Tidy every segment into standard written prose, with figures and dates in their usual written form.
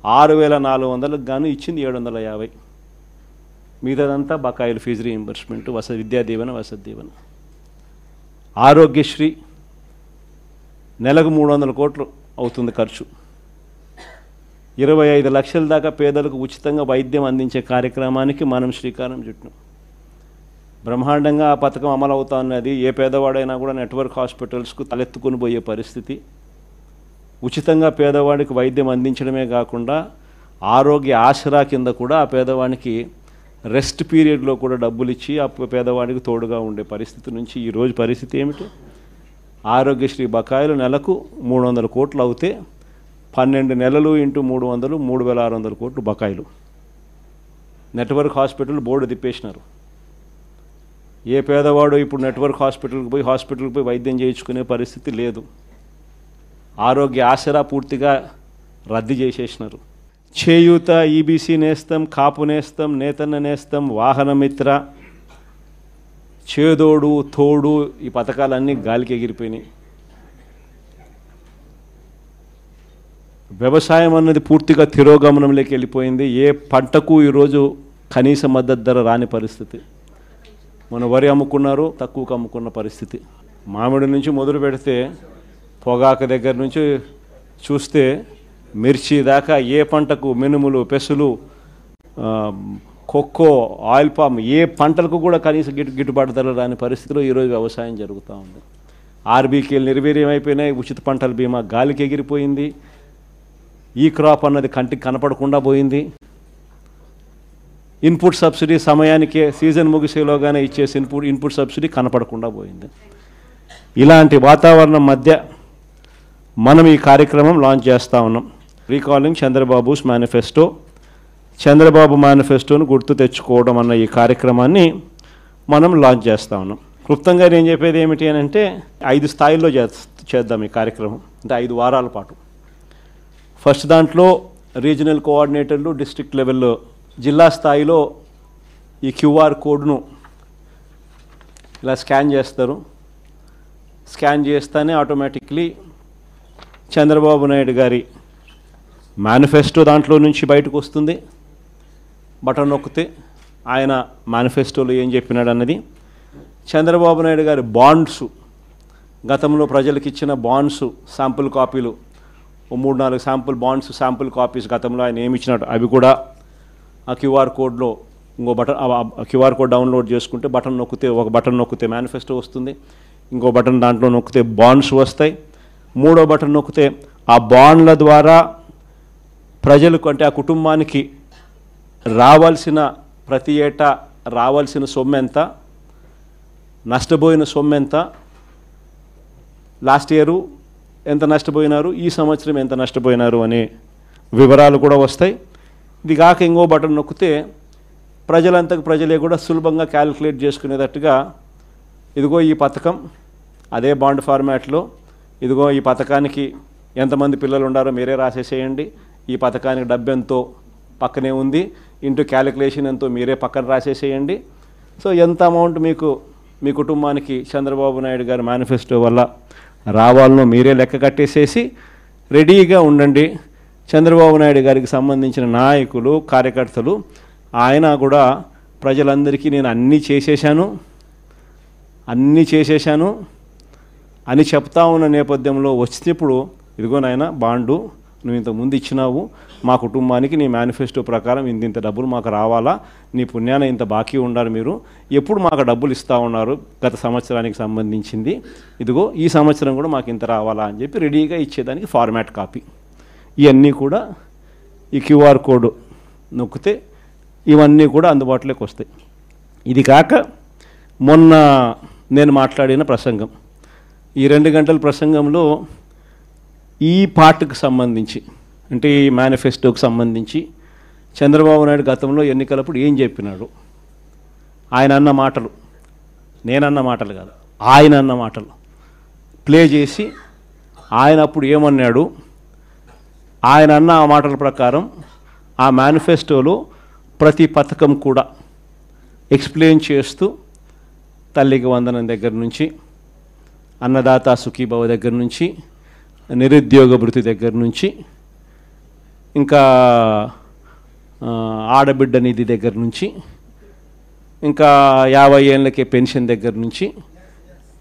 6,400కు గాను ఇచ్చింది 750. మిగతాదంతా బకాయిలు, ఫీజు రీయింబర్స్మెంట్, విద్యా దీవెన, వసతి దీవెన. ఆరోగ్యశ్రీ నెలకు 300 కోట్లు అవుతుంది ఖర్చు. 25 లక్షల దాకా పేదలకు ఉచితంగా వైద్యం అందించే కార్యక్రమానికి మనం శ్రీకారం చుట్టినాం. బ్రహ్మాండంగా ఆ పథకం అమలు అవుతా ఉన్నది. ఏ పేదవాడైనా కూడా నెట్వర్క్ హాస్పిటల్స్కు తలెత్తుకొని పోయే పరిస్థితి. ఉచితంగా పేదవాడికి వైద్యం అందించడమే కాకుండా ఆరోగ్య ఆసరా కింద కూడా ఆ పేదవాడికి రెస్ట్ పీరియడ్లో కూడా డబ్బులు ఇచ్చి ఆ పేదవాడికి తోడుగా ఉండే పరిస్థితి నుంచి ఈరోజు పరిస్థితి ఏమిటి? ఆరోగ్యశ్రీ బకాయిలు నెలకు 300 కోట్లు అవుతే 12 నెలలు ఇంటూ 300 3,600 కోట్లు బకాయిలు. నెట్వర్క్ హాస్పిటల్ బోర్డు తిప్పేసినారు. ఏ పేదవాడు ఇప్పుడు నెట్వర్క్ హాస్పిటల్కి పోయి వైద్యం చేయించుకునే పరిస్థితి లేదు. ఆరోగ్య ఆసరా పూర్తిగా రద్దు చేసేసినారు. చేయూత, ఈబీసీ నేస్తం, కాపు నేస్తం, నేతన్న నేస్తం, వాహనమిత్ర, చేదోడు తోడు, ఈ పథకాలన్నీ గాలికి ఎగిరిపోయినాయి. వ్యవసాయం అన్నది పూర్తిగా తిరోగమనంలోకి వెళ్ళిపోయింది. ఏ పంటకు ఈరోజు కనీస మద్దతు ధర రాని పరిస్థితి. మన వరి అమ్ముకున్నారు, తక్కువకు అమ్ముకున్న పరిస్థితి. మామిడి నుంచి మొదలు పెడితే పొగాకు దగ్గర నుంచి చూస్తే మిర్చి దాకా ఏ పంటకు, మినుములు, పెసులు, కొక్కో, ఆయిల్ పామ్, ఏ పంటలకు కూడా కనీస గిట్టుబాటు ధర రాని పరిస్థితిలో ఈరోజు వ్యవసాయం జరుగుతూ ఉంది. ఆర్బీకేలు నిర్వీర్యం అయిపోయినాయి. ఉచిత పంటల బీమా గాలికి ఎగిరిపోయింది. ఈ క్రాప్ అన్నది కంటికి కనపడకుండా పోయింది. ఇన్పుట్ సబ్సిడీ సమయానికే సీజన్ ముగిసేలోగానే ఇచ్చేసి ఇన్పుట్ సబ్సిడీ కనపడకుండా పోయింది. ఇలాంటి వాతావరణం మధ్య మనం ఈ కార్యక్రమం లాంచ్ చేస్తూ ఉన్నాం. రీకాలింగ్ చంద్రబాబుస్ మేనిఫెస్టో, చంద్రబాబు మేనిఫెస్టోను గుర్తు తెచ్చుకోవడం అన్న ఈ కార్యక్రమాన్ని మనం లాంచ్ చేస్తూ ఉన్నాం. క్లుప్తంగా నేను చెప్పేది ఏమిటి అని అంటే 5 స్థాయిల్లో చేద్దాం ఈ కార్యక్రమం. అంటే 5 వారాల పాటు. ఫస్ట్ దాంట్లో రీజనల్ కోఆర్డినేటర్లు, డిస్ట్రిక్ట్ లెవెల్లో, జిల్లా స్థాయిలో ఈ క్యూఆర్ కోడ్ను ఇలా స్కాన్ చేస్తారు. స్కాన్ చేస్తేనే ఆటోమేటిక్లీ చంద్రబాబు నాయుడు గారి మేనిఫెస్టో దాంట్లో నుంచి బయటకు వస్తుంది. బటన్ నొక్కితే ఆయన మేనిఫెస్టోలో ఏం చెప్పినాడు అన్నది. చంద్రబాబు నాయుడు గారి బాండ్స్, గతంలో ప్రజలకు ఇచ్చిన బాండ్స్ శాంపుల్ కాపీలు, 3-4 శాంపుల్ బాండ్స్, శాంపుల్ కాపీస్ గతంలో ఆయన ఏమి ఇచ్చినాడు అవి కూడా ఆ క్యూఆర్ కోడ్లో ఇంకో బటన్, క్యూఆర్ కోడ్ డౌన్లోడ్ చేసుకుంటే ఒక బటన్ నొక్కితే మేనిఫెస్టో వస్తుంది. ఇంకో బటన్ దాంట్లో నొక్కితే బాండ్స్ వస్తాయి. 3వ బటన్ నొక్కితే ఆ బాండ్ల ద్వారా ప్రజలకు, అంటే ఆ కుటుంబానికి రావాల్సిన, ప్రతి ఏటా రావాల్సిన సొమ్ము ఎంత, నష్టపోయిన సొమ్ము ఎంత, లాస్ట్ ఇయరు ఎంత నష్టపోయినారు, ఈ సంవత్సరం ఎంత నష్టపోయినారు అనే వివరాలు కూడా వస్తాయి. ఇది కాక ఇంకో బటన్ నొక్కితే ప్రజలంతకు ప్రజలే కూడా సులభంగా క్యాలిక్యులేట్ చేసుకునేటట్టుగా, ఇదిగో ఈ పథకం అదే బాండ్ ఫార్మాట్లో, ఇదిగో ఈ పథకానికి ఎంతమంది పిల్లలు ఉండారో మీరే రాసేసేయండి, ఈ పథకానికి డబ్బు ఎంతో పక్కనే ఉంది, ఇంటూ క్యాలిక్యులేషన్ ఎంతో మీరే పక్కన రాసేసేయండి. సో ఎంత అమౌంట్ మీకు మీ కుటుంబానికి చంద్రబాబు నాయుడు గారి మేనిఫెస్టో వల్ల రావాలనో మీరే లెక్క కట్టేసేసి రెడీగా ఉండండి. చంద్రబాబు నాయుడు గారికి సంబంధించిన నాయకులు, కార్యకర్తలు, ఆయన కూడా ప్రజలందరికీ నేను అన్నీ చేసేశాను అని చెప్తా ఉన్న నేపథ్యంలో వచ్చినప్పుడు, ఇదిగో నాయన బాండు నువ్వు ఇంతకుముందు ఇచ్చినావు, మా కుటుంబానికి నీ మేనిఫెస్టో ప్రకారం ఇంత డబ్బులు మాకు రావాలా, నీ పుణ్యాన ఇంత బాకీ ఉండాలి, మీరు ఎప్పుడు మాకు డబ్బులు ఇస్తూ ఉన్నారు గత సంవత్సరానికి సంబంధించింది, ఇదిగో ఈ సంవత్సరం కూడా మాకు ఇంత రావాలా అని చెప్పి రెడీగా ఇచ్చేదానికి ఫార్మాట్ కాపీ. ఇవన్నీ కూడా ఈ క్యూఆర్ కోడ్ నొక్కితే ఇవన్నీ కూడా అందుబాటులోకి వస్తాయి. ఇది కాక మొన్న నేను మాట్లాడిన ప్రసంగం, ఈ 2 గంటల ప్రసంగంలో ఈ పార్ట్కి సంబంధించి, అంటే ఈ మేనిఫెస్టోకి సంబంధించి చంద్రబాబు నాయుడు గతంలో ఎన్నికలప్పుడు ఏం చెప్పినాడు, ఆయన అన్న మాటలు, నేనన్న మాటలు కాదు, ఆయన అన్న మాటలు ప్లే చేసి ఆయన అప్పుడు ఏమన్నాడు, ఆయన అన్న ఆ మాటల ప్రకారం ఆ మేనిఫెస్టోలో ప్రతి పథకం కూడా ఎక్స్ప్లెయిన్ చేస్తూ, తల్లికి వందనం దగ్గర నుంచి, అన్నదాత సుఖీభవ దగ్గర నుంచి, నిరుద్యోగ భృతి దగ్గర నుంచి, ఇంకా ఆడబిడ్డ నిధి దగ్గర నుంచి, ఇంకా 50 ఏళ్ళకే పెన్షన్ దగ్గర నుంచి,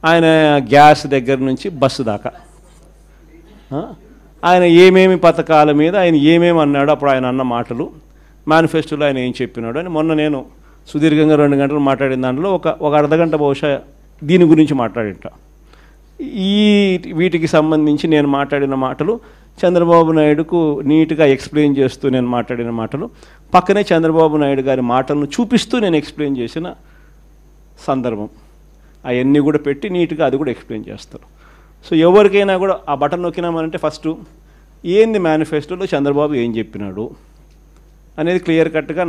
ఆయన గ్యాస్ దగ్గర నుంచి బస్సు దాకా ఆయన ఏమేమి పథకాల మీద ఆయన ఏమేమి అన్నాడు, అప్పుడు ఆయన అన్న మాటలు, మేనిఫెస్టోలో ఆయన ఏం చెప్పినాడు అని మొన్న నేను సుదీర్ఘంగా 2 గంటలు మాట్లాడిన దాంట్లో ఒక అర్ధగంట బహుశా దీని గురించి మాట్లాడింట. వీటికి సంబంధించి నేను మాట్లాడిన మాటలు చంద్రబాబు నాయుడుకు నీట్గా ఎక్స్ప్లెయిన్ చేస్తూ నేను మాట్లాడిన మాటలు, పక్కనే చంద్రబాబు నాయుడు గారి మాటలను చూపిస్తూ నేను ఎక్స్ప్లెయిన్ చేసిన సందర్భం, అవన్నీ కూడా పెట్టి నీట్గా అది కూడా ఎక్స్ప్లెయిన్ చేస్తారు. సో ఎవరికైనా కూడా ఆ బటన్ నొక్కినామనంటే ఫస్ట్ ఏంది మేనిఫెస్టోలో చంద్రబాబు ఏం చెప్పినాడు అనేది క్లియర్ కట్గా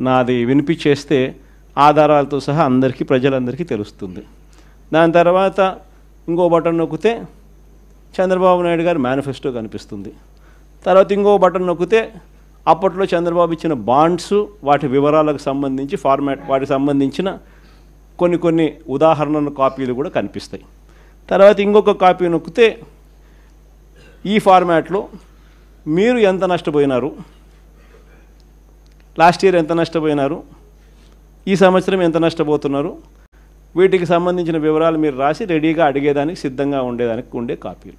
నాది వినిపించేస్తే ఆధారాలతో సహా అందరికీ, ప్రజలందరికీ తెలుస్తుంది. దాని తర్వాత ఇంకో బటన్ నొక్కితే చంద్రబాబు నాయుడు గారి మేనిఫెస్టో కనిపిస్తుంది. తర్వాత ఇంకో బటన్ నొక్కితే అప్పట్లో చంద్రబాబు ఇచ్చిన బాండ్స్, వాటి వివరాలకు సంబంధించి వాటికి సంబంధించిన కొన్ని ఉదాహరణల కాపీలు కూడా కనిపిస్తాయి. తర్వాత ఇంకొక కాపీ నొక్కితే ఈ ఫార్మాట్లో మీరు ఎంత నష్టపోయినారు, లాస్ట్ ఇయర్ ఎంత నష్టపోయినారు, ఈ సంవత్సరం ఎంత నష్టపోతున్నారు, వీటికి సంబంధించిన వివరాలు మీరు రాసి రెడీగా అడిగేదానికి సిద్ధంగా ఉండేదానికి ఉండే కాపీలు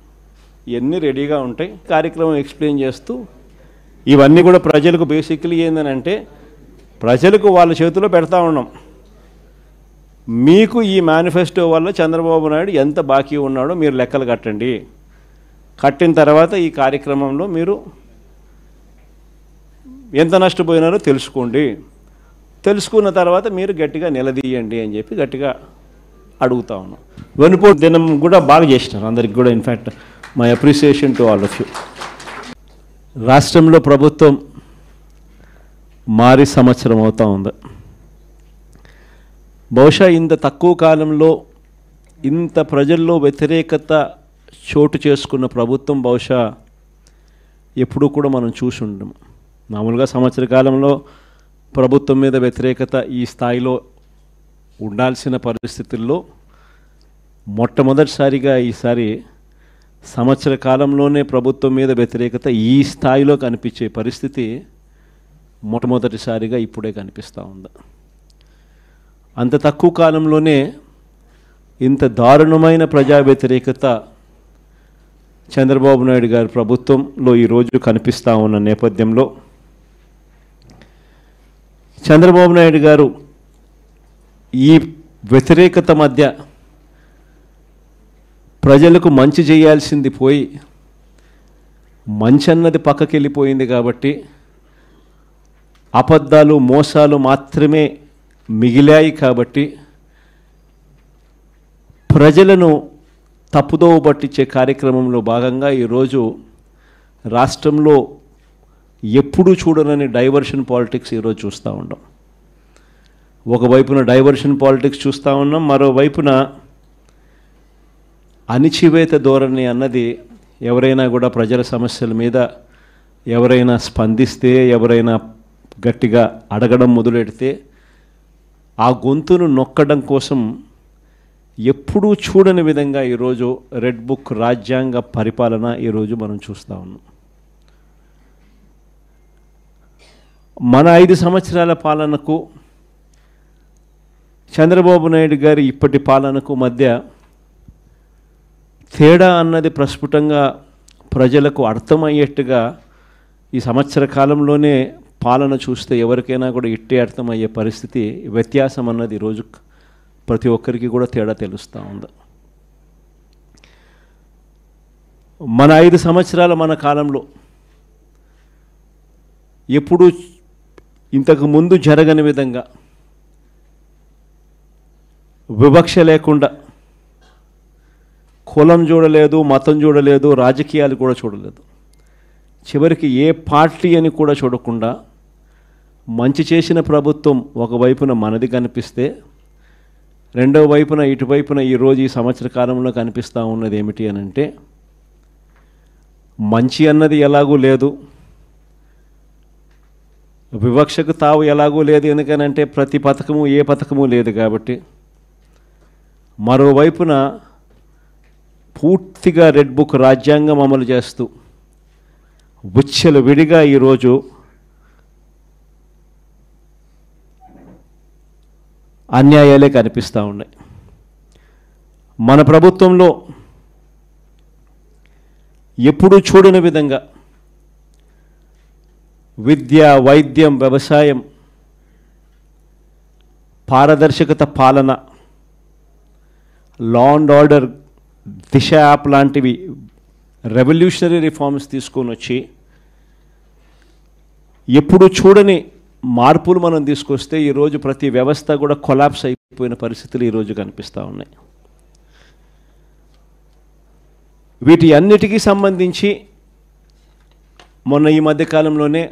ఇవన్నీ రెడీగా ఉంటాయి. కార్యక్రమం ఎక్స్ప్లెయిన్ చేస్తూ ఇవన్నీ కూడా ప్రజలకు బేసిక్లీ ఏంటంటే ప్రజలకు వాళ్ళ చేతిలో పెడతా ఉన్నాం. మీకు ఈ మేనిఫెస్టో వల్ల చంద్రబాబు నాయుడు ఎంత బాకీ ఉన్నాడో మీరు లెక్కలు కట్టండి. కట్టిన తర్వాత ఈ కార్యక్రమంలో మీరు ఎంత నష్టపోయినారో తెలుసుకోండి. తెలుసుకున్న తర్వాత మీరు గట్టిగా నిలదీయండి అని చెప్పి గట్టిగా అడుగుతా ఉన్నాం. వెనుపోటు దినం కూడా బాగా చేసినారు అందరికి కూడా. In fact my appreciation to all of you. రాష్ట్రంలో ప్రభుత్వం మారి సంవత్సరం అవుతూ ఉంది. బహుశా ఇంత తక్కువ కాలంలో ఇంత ప్రజల్లో వ్యతిరేకత చోటు చేసుకున్న ప్రభుత్వం బహుశా ఎప్పుడూ కూడా మనం చూసి ఉండం. మామూలుగా సంవత్సర కాలంలో ప్రభుత్వం మీద వ్యతిరేకత ఈ స్థాయిలో ఉండాల్సిన పరిస్థితుల్లో మొట్టమొదటిసారిగా ఈసారి సంవత్సర కాలంలోనే ప్రభుత్వం మీద వ్యతిరేకత ఈ స్థాయిలో కనిపించే పరిస్థితి మొట్టమొదటిసారిగా ఇప్పుడే కనిపిస్తూ ఉంది. అంత తక్కువ కాలంలోనే ఇంత దారుణమైన ప్రజా వ్యతిరేకత చంద్రబాబు నాయుడు గారి ప్రభుత్వంలో ఈరోజు కనిపిస్తూ ఉన్న నేపథ్యంలో చంద్రబాబు నాయుడు గారు ఈ వ్యతిరేకత మధ్య ప్రజలకు మంచి చేయాల్సింది పోయి మంచి అన్నది పక్కకి వెళ్ళిపోయింది కాబట్టి అబద్ధాలు మోసాలు మాత్రమే మిగిలాయి కాబట్టి ప్రజలను తప్పుదోవ పట్టించే కార్యక్రమంలో భాగంగా ఈరోజు రాష్ట్రంలో ఎప్పుడూ చూడనని డైవర్షన్ పాలిటిక్స్ ఈరోజు చూస్తూ ఉన్నాం. ఒకవైపున డైవర్షన్ పాలిటిక్స్ చూస్తూ ఉన్నాం, మరోవైపున అణిచివేత ధోరణి అన్నది ఎవరైనా కూడా ప్రజల సమస్యల మీద ఎవరైనా స్పందిస్తే, ఎవరైనా గట్టిగా అడగడం మొదలెడితే ఆ గొంతును నొక్కడం కోసం ఎప్పుడూ చూడని విధంగా ఈరోజు రెడ్ బుక్ రాజ్యాంగ పరిపాలన ఈరోజు మనం చూస్తూ ఉన్నాం. మన 5 సంవత్సరాల పాలనకు చంద్రబాబు నాయుడు గారి ఇప్పటి పాలనకు మధ్య తేడా అన్నది ప్రస్ఫుటంగా ప్రజలకు అర్థమయ్యేట్టుగా ఈ సంవత్సర కాలంలోనే పాలన చూస్తే ఎవరికైనా కూడా ఇట్టే అర్థమయ్యే పరిస్థితి, వ్యత్యాసం అన్నది ఈరోజు ప్రతి ఒక్కరికి కూడా తేడా తెలుస్తూ ఉంది. మన 5 సంవత్సరాల మన కాలంలో ఎప్పుడూ ఇంతకు ముందు జరగని విధంగా వివక్ష లేకుండా కులం చూడలేదు, మతం చూడలేదు, రాజకీయాలు కూడా చూడలేదు, చివరికి ఏ పార్టీ అని కూడా చూడకుండా మంచి చేసిన ప్రభుత్వం ఒకవైపున మనది కనిపిస్తే రెండవ వైపున ఇటువైపున ఈరోజు ఈ సంవత్సర కాలంలో కనిపిస్తూ ఉన్నది ఏమిటి అని అంటే మంచి అన్నది ఎలాగూ లేదు, వివక్షకు తావు ఎలాగూ లేదు. ఎందుకనంటే ప్రతి పథకము ఏ పథకము లేదు కాబట్టి. మరోవైపున పూర్తిగా రెడ్ బుక్ రాజ్యాంగం అమలు చేస్తూ విచ్చలు విడిగా ఈరోజు అన్యాయాలే కనిపిస్తూ ఉన్నాయి. మన ప్రభుత్వంలో ఎప్పుడూ చూడని విధంగా విద్య, వైద్యం, వ్యవసాయం, పారదర్శకత పాలన, law and order, Disha app లాంటివి రెవల్యూషనరీ రిఫార్మ్స్ తీసుకొని వచ్చి ఎప్పుడు చూడని మార్పులు మనం తీసుకొస్తే ఈరోజు ప్రతి వ్యవస్థ కూడా కొలాప్స్ అయిపోయిన పరిస్థితులు ఈరోజు కనిపిస్తూ ఉన్నాయి. వీటి అన్నిటికీ సంబంధించి మొన్న ఈ మధ్యకాలంలోనే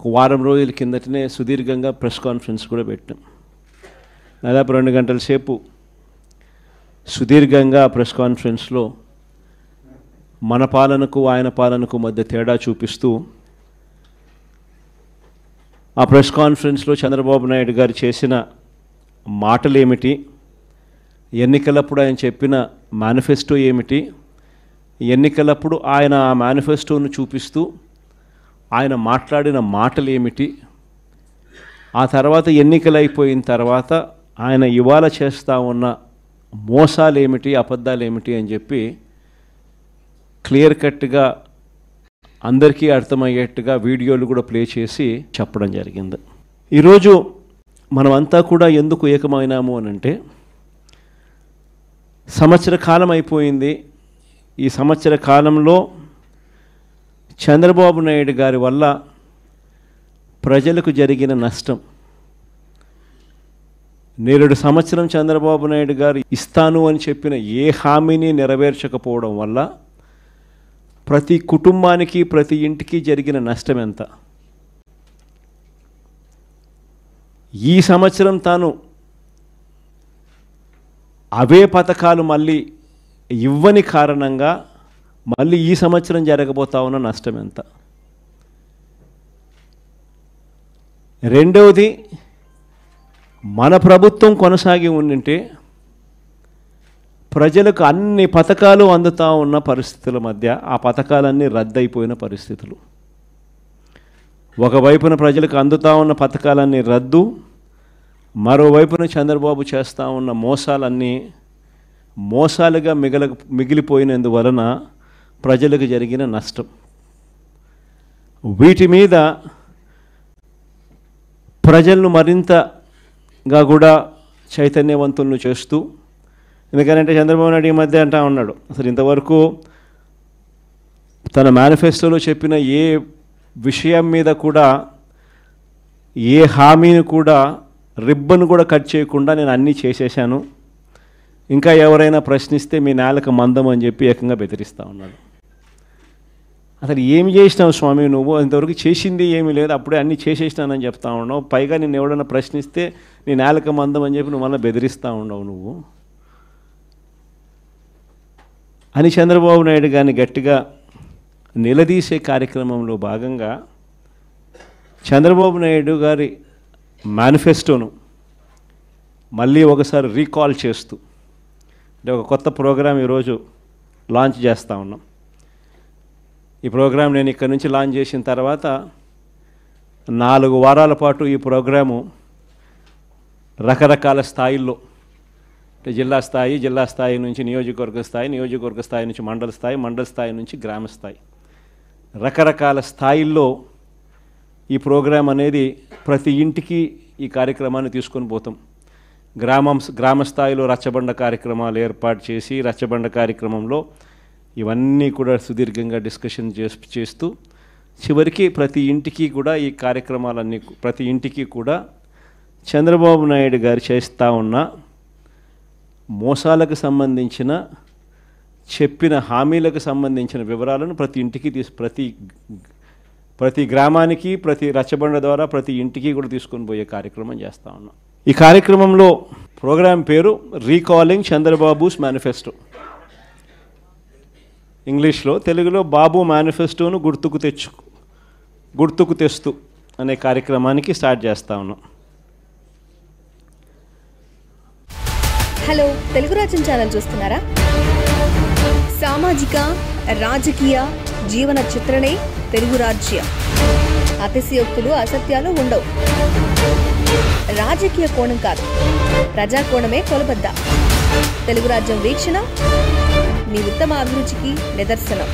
ఒక వారం రోజుల కిందటనే సుదీర్ఘంగా ప్రెస్ కాన్ఫరెన్స్ కూడా పెట్టాం. దాదాపు 2 గంటల సేపు సుదీర్ఘంగా ప్రెస్ కాన్ఫరెన్స్లో మన పాలనకు ఆయన పాలనకు మధ్య తేడా చూపిస్తూ ఆ ప్రెస్ కాన్ఫరెన్స్లో చంద్రబాబు నాయుడు గారు చేసిన మాటలు ఏమిటి, ఎన్నికలప్పుడు ఆయన చెప్పిన మేనిఫెస్టో ఏమిటి, ఎన్నికలప్పుడు ఆయన ఆ మేనిఫెస్టోను చూపిస్తూ ఆయన మాట్లాడిన మాటలు ఏమిటి, ఆ తర్వాత ఎన్నికలు అయిపోయిన తర్వాత ఆయన ఇవాళ చేస్తూ ఉన్న మోసాలు ఏమిటి, అబద్ధాలు ఏమిటి అని చెప్పి క్లియర్ కట్గా అందరికీ అర్థమయ్యేట్టుగా వీడియోలు కూడా ప్లే చేసి చెప్పడం జరిగింది. ఈరోజు మనమంతా కూడా ఎందుకు ఏకమైనాము అనంటే, సంవత్సర కాలం అయిపోయింది. ఈ సంవత్సర కాలంలో చంద్రబాబు నాయుడు గారి వల్ల ప్రజలకు జరిగిన నష్టం, 2 సంవత్సరం చంద్రబాబు నాయుడు గారు ఇస్తాను అని చెప్పిన ఏ హామీని నెరవేర్చకపోవడం వల్ల ప్రతి కుటుంబానికి, ప్రతి ఇంటికి జరిగిన నష్టం ఎంత? ఈ సంవత్సరం తాను అవే పథకాలు మళ్ళీ ఇవ్వని కారణంగా మళ్ళీ ఈ సంవత్సరం జరగబోతా ఉన్న నష్టం ఎంత? రెండవది, మన ప్రభుత్వం కొనసాగి ఉండింటే ప్రజలకు అన్ని పథకాలు అందుతూ ఉన్న పరిస్థితుల మధ్య ఆ పథకాలన్నీ రద్దయిపోయిన పరిస్థితులు. ఒకవైపున ప్రజలకు అందుతూ ఉన్న పథకాలన్నీ రద్దు, మరోవైపున చంద్రబాబు చేస్తూ ఉన్న మోసాలన్నీ మోసాలుగా మిగిలిపోయినందువలన ప్రజలకు జరిగిన నష్టం. వీటి మీద ప్రజలను మరింతగా కూడా చైతన్యవంతులను చేస్తూ, ఎందుకంటే చంద్రబాబు నాయుడు ఈ మధ్య అంటా ఉన్నాడు, అసలు ఇంతవరకు తన మేనిఫెస్టోలో చెప్పిన ఏ విషయం మీద కూడా, ఏ హామీని కూడా, రిబ్బన్ కూడా కట్ చేయకుండా నేను అన్నీ చేసేసాను, ఇంకా ఎవరైనా ప్రశ్నిస్తే మీ నేలకు మందం అని చెప్పి ఏకంగా బెదిరిస్తూ ఉన్నాడు. అసలు ఏమి చేసినావు స్వామి నువ్వు? ఇంతవరకు చేసింది ఏమీ లేదు, అప్పుడే అన్నీ చేసేసినానని చెప్తా ఉన్నావు. పైగా నేను ఎవడన్నా ప్రశ్నిస్తే నీ నేలకు మందం అని చెప్పి నువ్వు మళ్ళీ బెదిరిస్తూ ఉండవు నువ్వు అని చంద్రబాబు నాయుడు గారిని గట్టిగా నిలదీసే కార్యక్రమంలో భాగంగా చంద్రబాబు నాయుడు గారి మేనిఫెస్టోను మళ్ళీ ఒకసారి రీకాల్ చేస్తూ, అంటే ఒక కొత్త ప్రోగ్రాం ఈరోజు లాంచ్ చేస్తూ ఉన్నాం. ఈ ప్రోగ్రాం నేను ఇక్కడ నుంచి లాంచ్ చేసిన తర్వాత 4 వారాల పాటు ఈ ప్రోగ్రాము రకరకాల స్థాయిల్లో, అంటే జిల్లా స్థాయి నుంచి నియోజకవర్గ స్థాయి నుంచి మండల స్థాయి నుంచి గ్రామ స్థాయి, రకరకాల స్థాయిల్లో ఈ ప్రోగ్రాం అనేది ప్రతి ఇంటికి ఈ కార్యక్రమాన్ని తీసుకొని పోతాం. గ్రామ స్థాయిలో రచ్చబండ కార్యక్రమాలు ఏర్పాటు చేసి, రచ్చబండ కార్యక్రమంలో ఇవన్నీ కూడా సుదీర్ఘంగా డిస్కషన్ చేస్తూ చివరికి ప్రతి ఇంటికి కూడా ఈ కార్యక్రమాలన్నీ, ప్రతి ఇంటికి కూడా చంద్రబాబు నాయుడు గారు చేస్తూ ఉన్న మోసాలకు సంబంధించిన, చెప్పిన హామీలకు సంబంధించిన వివరాలను ప్రతి ఇంటికి ప్రతి గ్రామానికి, ప్రతి రచ్చబండ ద్వారా ప్రతి ఇంటికి కూడా తీసుకొని పోయే కార్యక్రమం చేస్తూ ఉన్నాం. ఈ కార్యక్రమంలో ప్రోగ్రాం పేరు రీకాలింగ్ చంద్రబాబుస్ మేనిఫెస్టో, ఇంగ్లీష్లో, తెలుగులో బాబు మేనిఫెస్టోను గుర్తుకు తెస్తూ అనే కార్యక్రమానికి స్టార్ట్ చేస్తూ ఉన్నాం. హలో, తెలుగు రాజ్యం ఛానల్ చూస్తున్నారా? సామాజిక, రాజకీయ, జీవన చిత్రణే తెలుగు రాజ్యం. అతిశయోక్తులు అసత్యాలు ఉండవు. రాజకీయ కోణం కాదు, ప్రజా కోణమే కొలబద్ద. తెలుగు రాజ్యం వీక్షణ మీ ఉత్తమ అభిరుచికి నిదర్శనం.